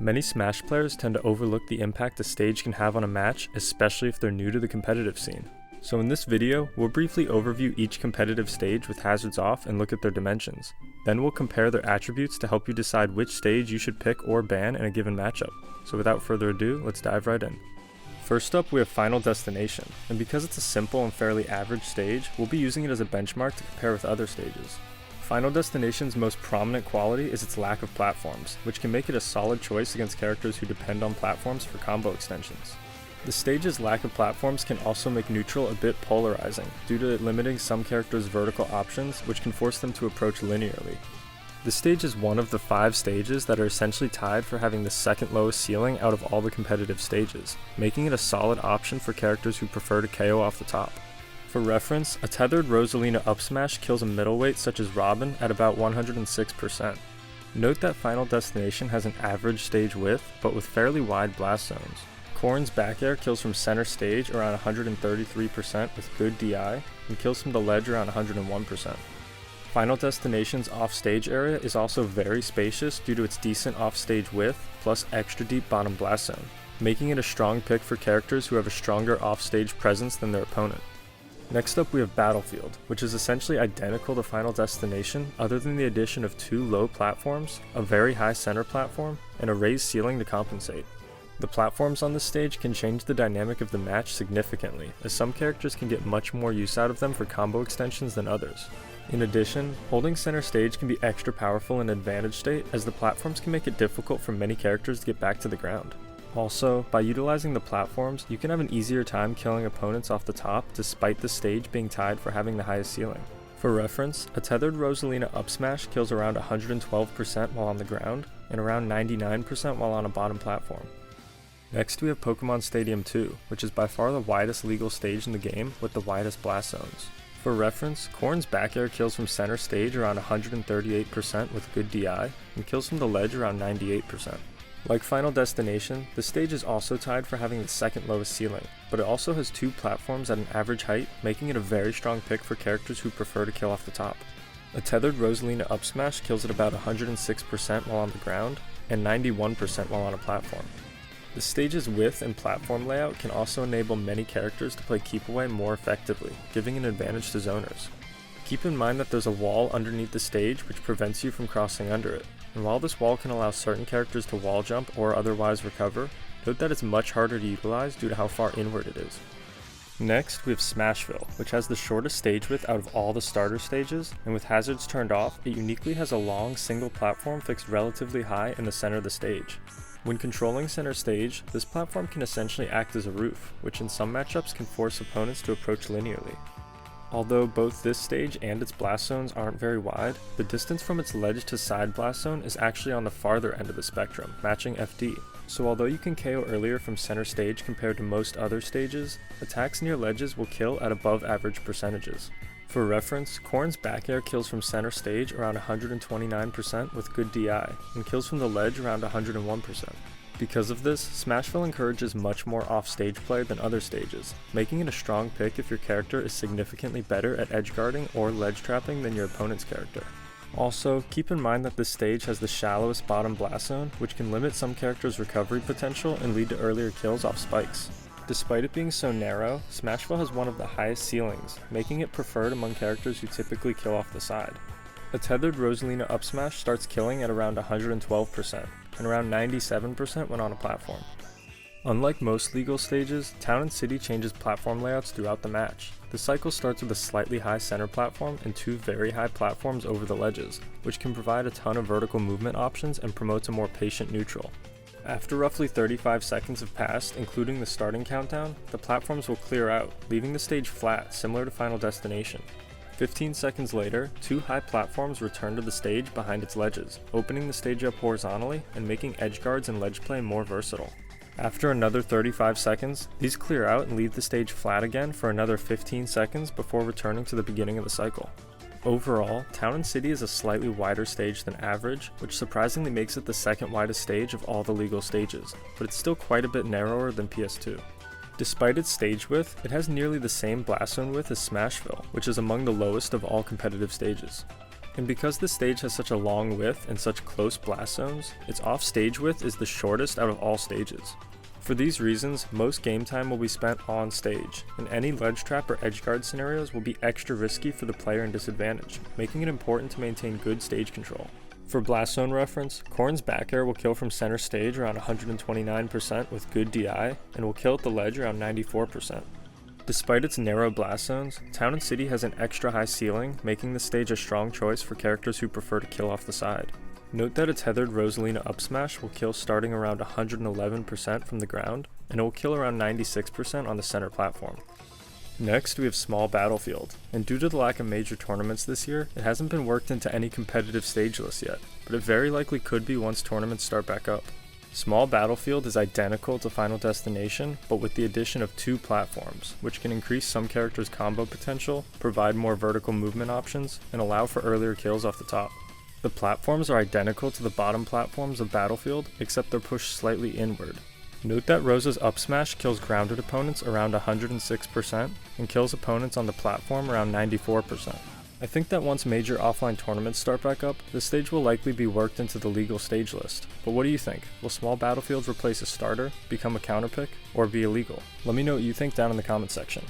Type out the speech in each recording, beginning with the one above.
Many Smash players tend to overlook the impact a stage can have on a match, especially if they're new to the competitive scene. So in this video, we'll briefly overview each competitive stage with hazards off and look at their dimensions. Then we'll compare their attributes to help you decide which stage you should pick or ban in a given matchup. So without further ado, let's dive right in. First up, we have Final Destination, and because it's a simple and fairly average stage, we'll be using it as a benchmark to compare with other stages. Final Destination's most prominent quality is its lack of platforms, which can make it a solid choice against characters who depend on platforms for combo extensions. The stage's lack of platforms can also make neutral a bit polarizing, due to it limiting some characters' vertical options, which can force them to approach linearly. The stage is one of the 5 stages that are essentially tied for having the second lowest ceiling out of all the competitive stages, making it a solid option for characters who prefer to KO off the top. For reference, a tethered Rosalina up smash kills a middleweight such as Robin at about 106%. Note that Final Destination has an average stage width, but with fairly wide blast zones. Corrin's back air kills from center stage around 133% with good DI, and kills from the ledge around 101%. Final Destination's offstage area is also very spacious due to its decent offstage width, plus extra deep bottom blast zone, making it a strong pick for characters who have a stronger offstage presence than their opponent. Next up we have Battlefield, which is essentially identical to Final Destination other than the addition of 2 low platforms, a very high center platform, and a raised ceiling to compensate. The platforms on this stage can change the dynamic of the match significantly, as some characters can get much more use out of them for combo extensions than others. In addition, holding center stage can be extra powerful in advantage state, as the platforms can make it difficult for many characters to get back to the ground. Also, by utilizing the platforms, you can have an easier time killing opponents off the top despite the stage being tied for having the highest ceiling. For reference, a tethered Rosalina up smash kills around 112% while on the ground, and around 99% while on a bottom platform. Next we have Pokémon Stadium 2, which is by far the widest legal stage in the game with the widest blast zones. For reference, Corrin's back air kills from center stage around 138% with good DI, and kills from the ledge around 98%. Like Final Destination, the stage is also tied for having the second lowest ceiling, but it also has 2 platforms at an average height, making it a very strong pick for characters who prefer to kill off the top. A tethered Rosalina up smash kills at about 106% while on the ground, and 91% while on a platform. The stage's width and platform layout can also enable many characters to play keep away more effectively, giving an advantage to zoners. Keep in mind that there's a wall underneath the stage which prevents you from crossing under it, and while this wall can allow certain characters to wall jump or otherwise recover, note that it's much harder to utilize due to how far inward it is. Next, we have Smashville, which has the shortest stage width out of all the starter stages, and with hazards turned off, it uniquely has a long single platform fixed relatively high in the center of the stage. When controlling center stage, this platform can essentially act as a roof, which in some matchups can force opponents to approach linearly. Although both this stage and its blast zones aren't very wide, the distance from its ledge to side blast zone is actually on the farther end of the spectrum, matching FD. So although you can KO earlier from center stage compared to most other stages, attacks near ledges will kill at above average percentages. For reference, Corrin's back air kills from center stage around 129% with good DI, and kills from the ledge around 101%. Because of this, Smashville encourages much more off-stage play than other stages, making it a strong pick if your character is significantly better at edge guarding or ledge trapping than your opponent's character. Also, keep in mind that this stage has the shallowest bottom blast zone, which can limit some characters' recovery potential and lead to earlier kills off spikes. Despite it being so narrow, Smashville has one of the highest ceilings, making it preferred among characters who typically kill off the side. A tethered Rosalina up smash starts killing at around 112%, and around 97% when on a platform. Unlike most legal stages, Town and City changes platform layouts throughout the match. The cycle starts with a slightly high center platform and 2 very high platforms over the ledges, which can provide a ton of vertical movement options and promotes a more patient neutral. After roughly 35 seconds have passed, including the starting countdown, the platforms will clear out, leaving the stage flat, similar to Final Destination. 15 seconds later, 2 high platforms return to the stage behind its ledges, opening the stage up horizontally and making edge guards and ledge play more versatile. After another 35 seconds, these clear out and leave the stage flat again for another 15 seconds before returning to the beginning of the cycle. Overall, Town and City is a slightly wider stage than average, which surprisingly makes it the second widest stage of all the legal stages, but it's still quite a bit narrower than PS2. Despite its stage width, it has nearly the same blast zone width as Smashville, which is among the lowest of all competitive stages. And because the stage has such a long width and such close blast zones, its off-stage width is the shortest out of all stages. For these reasons, most game time will be spent on stage, and any ledge trap or edgeguard scenarios will be extra risky for the player in disadvantage, making it important to maintain good stage control. For blast zone reference, Corrin's back air will kill from center stage around 129% with good DI, and will kill at the ledge around 94%. Despite its narrow blast zones, Town and City has an extra high ceiling, making the stage a strong choice for characters who prefer to kill off the side. Note that a tethered Rosalina up smash will kill starting around 111% from the ground, and it will kill around 96% on the center platform. Next, we have Small Battlefield, and due to the lack of major tournaments this year, it hasn't been worked into any competitive stage list yet, but it very likely could be once tournaments start back up. Small Battlefield is identical to Final Destination, but with the addition of 2 platforms, which can increase some characters' combo potential, provide more vertical movement options, and allow for earlier kills off the top. The platforms are identical to the bottom platforms of Battlefield, except they're pushed slightly inward. Note that Rosa's up smash kills grounded opponents around 106% and kills opponents on the platform around 94%. I think that once major offline tournaments start back up, the stage will likely be worked into the legal stage list. But what do you think? Will Small Battlefield replace a starter, become a counterpick, or be illegal? Let me know what you think down in the comment section.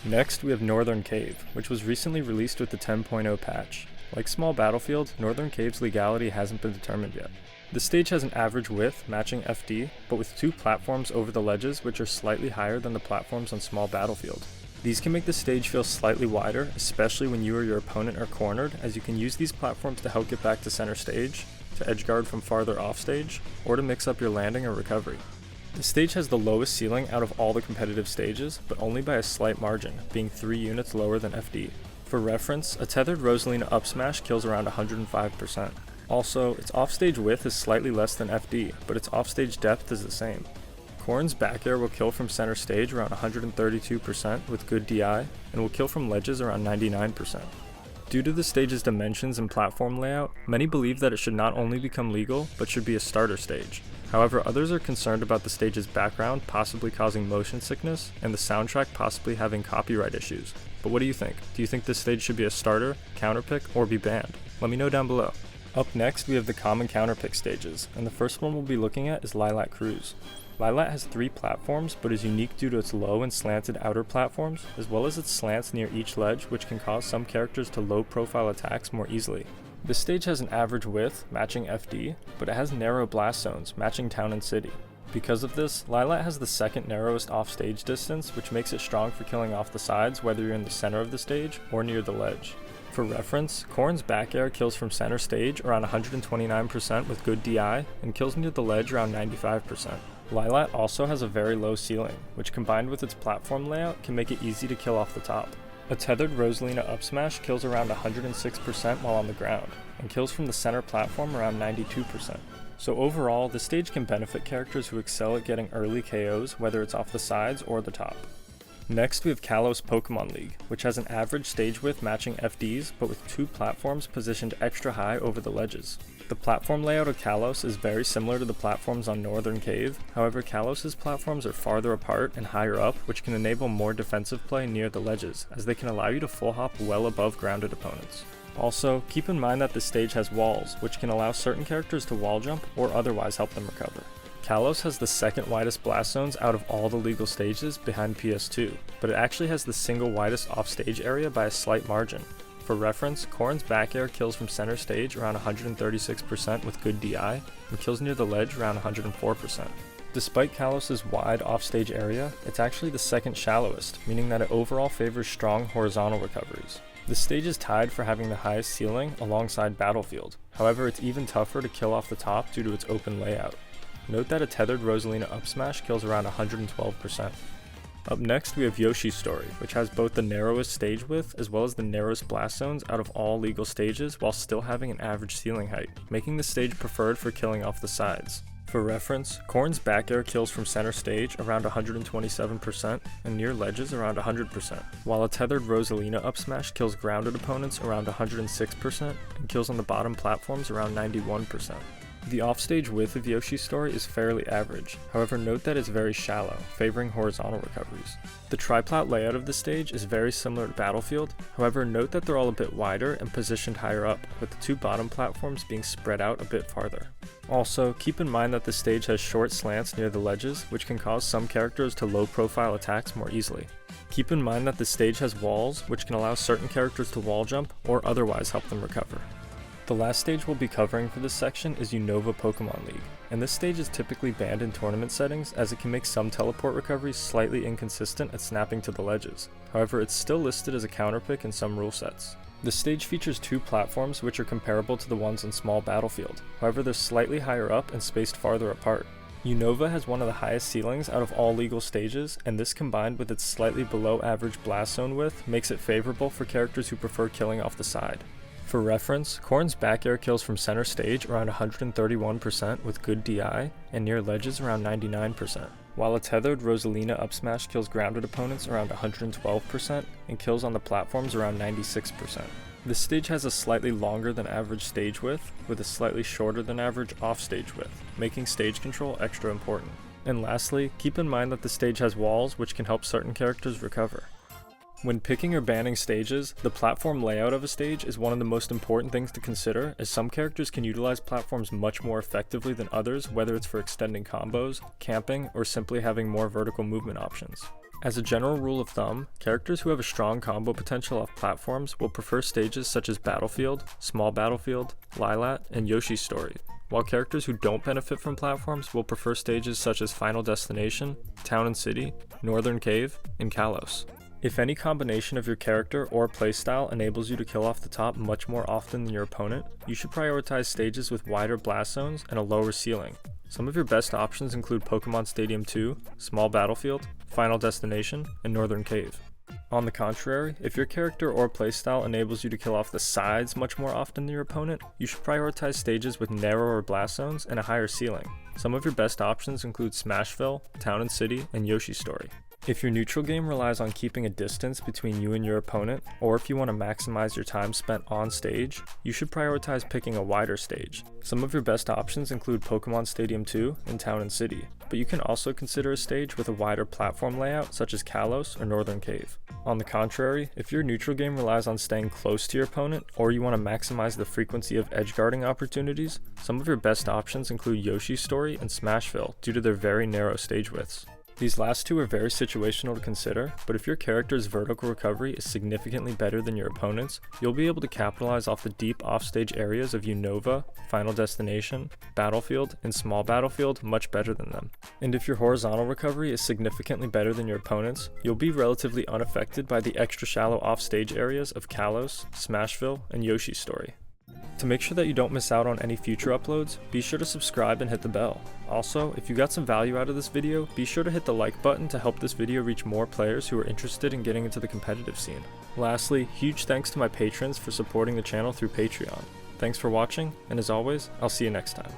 Next, we have Northern Cave, which was recently released with the 10.0 patch. Like Small Battlefield, Northern Cave's legality hasn't been determined yet. The stage has an average width matching FD, but with 2 platforms over the ledges which are slightly higher than the platforms on Small Battlefield. These can make the stage feel slightly wider, especially when you or your opponent are cornered, as you can use these platforms to help get back to center stage, to edgeguard from farther off stage, or to mix up your landing or recovery. The stage has the lowest ceiling out of all the competitive stages, but only by a slight margin, being 3 units lower than FD. For reference, a tethered Rosalina up smash kills around 105%. Also, its offstage width is slightly less than FD, but its offstage depth is the same. Corrin's back air will kill from center stage around 132% with good DI, and will kill from ledges around 99%. Due to the stage's dimensions and platform layout, many believe that it should not only become legal, but should be a starter stage. However, others are concerned about the stage's background possibly causing motion sickness, and the soundtrack possibly having copyright issues. But what do you think? Do you think this stage should be a starter, counterpick, or be banned? Let me know down below. Up next, we have the common counterpick stages, and the first one we'll be looking at is Lylat Cruise. Lylat has 3 platforms, but is unique due to its low and slanted outer platforms, as well as its slants near each ledge, which can cause some characters to low-profile attacks more easily. The stage has an average width, matching FD, but it has narrow blast zones, matching Town and City. Because of this, Lylat has the second narrowest off-stage distance, which makes it strong for killing off the sides, whether you're in the center of the stage or near the ledge. For reference, Corrin's back air kills from center stage around 129% with good DI, and kills near the ledge around 95%. Lylat also has a very low ceiling, which combined with its platform layout can make it easy to kill off the top. A tethered Rosalina up smash kills around 106% while on the ground, and kills from the center platform around 92%. So overall, the stage can benefit characters who excel at getting early KOs, whether it's off the sides or the top. Next, we have Kalos Pokémon League, which has an average stage width matching FDs, but with 2 platforms positioned extra high over the ledges. The platform layout of Kalos is very similar to the platforms on Northern Cave, however Kalos' platforms are farther apart and higher up, which can enable more defensive play near the ledges, as they can allow you to full hop well above grounded opponents. Also, keep in mind that the stage has walls, which can allow certain characters to wall jump or otherwise help them recover. Kalos has the second widest blast zones out of all the legal stages behind PS2, but it actually has the single widest offstage area by a slight margin. For reference, Corrin's back air kills from center stage around 136% with good DI, and kills near the ledge around 104%. Despite Kalos' wide offstage area, it's actually the second shallowest, meaning that it overall favors strong horizontal recoveries. The stage is tied for having the highest ceiling alongside Battlefield, however it's even tougher to kill off the top due to its open layout. Note that a tethered Rosalina up smash kills around 112%. Up next, we have Yoshi's Story, which has both the narrowest stage width as well as the narrowest blast zones out of all legal stages while still having an average ceiling height, making the stage preferred for killing off the sides. For reference, Corrin's back air kills from center stage around 127% and near ledges around 100%, while a tethered Rosalina up smash kills grounded opponents around 106% and kills on the bottom platforms around 91%. The offstage width of Yoshi's story is fairly average, however note that it's very shallow, favoring horizontal recoveries. The triplat layout of the stage is very similar to Battlefield, however note that they're all a bit wider and positioned higher up, with the two bottom platforms being spread out a bit farther. Also, keep in mind that the stage has short slants near the ledges, which can cause some characters to low profile attacks more easily. Keep in mind that the stage has walls, which can allow certain characters to wall jump or otherwise help them recover. The last stage we'll be covering for this section is Unova Pokémon League, and this stage is typically banned in tournament settings as it can make some teleport recoveries slightly inconsistent at snapping to the ledges. However, it's still listed as a counterpick in some rule sets. The stage features two platforms which are comparable to the ones in Small Battlefield, however they're slightly higher up and spaced farther apart. Unova has one of the highest ceilings out of all legal stages, and this combined with its slightly below average blast zone width makes it favorable for characters who prefer killing off the side. For reference, Corrin's back air kills from center stage around 131% with good DI, and near ledges around 99%, while a tethered Rosalina up smash kills grounded opponents around 112% and kills on the platforms around 96%. This stage has a slightly longer than average stage width, with a slightly shorter than average off-stage width, making stage control extra important. And lastly, keep in mind that the stage has walls which can help certain characters recover. When picking or banning stages, the platform layout of a stage is one of the most important things to consider, as some characters can utilize platforms much more effectively than others, whether it's for extending combos, camping, or simply having more vertical movement options. As a general rule of thumb, characters who have a strong combo potential off platforms will prefer stages such as Battlefield, Small Battlefield, Lylat, and Yoshi's story, while characters who don't benefit from platforms will prefer stages such as Final Destination, Town and City, Northern Cave, and Kalos. If any combination of your character or playstyle enables you to kill off the top much more often than your opponent, you should prioritize stages with wider blast zones and a lower ceiling. Some of your best options include Pokémon Stadium 2, Small Battlefield, Final Destination, and Northern Cave. On the contrary, if your character or playstyle enables you to kill off the sides much more often than your opponent, you should prioritize stages with narrower blast zones and a higher ceiling. Some of your best options include Smashville, Town and City, and Yoshi's story. If your neutral game relies on keeping a distance between you and your opponent, or if you want to maximize your time spent on stage, you should prioritize picking a wider stage. Some of your best options include Pokémon Stadium 2 and Town and City, but you can also consider a stage with a wider platform layout such as Kalos or Northern Cave. On the contrary, if your neutral game relies on staying close to your opponent, or you want to maximize the frequency of edgeguarding opportunities, some of your best options include Yoshi's story and Smashville due to their very narrow stage widths. These last two are very situational to consider, but if your character's vertical recovery is significantly better than your opponent's, you'll be able to capitalize off the deep offstage areas of Unova, Final Destination, Battlefield, and Small Battlefield much better than them. And if your horizontal recovery is significantly better than your opponent's, you'll be relatively unaffected by the extra shallow offstage areas of Kalos, Smashville, and Yoshi's story. To make sure that you don't miss out on any future uploads, be sure to subscribe and hit the bell. Also, if you got some value out of this video, be sure to hit the like button to help this video reach more players who are interested in getting into the competitive scene. Lastly, huge thanks to my patrons for supporting the channel through Patreon. Thanks for watching, and as always, I'll see you next time.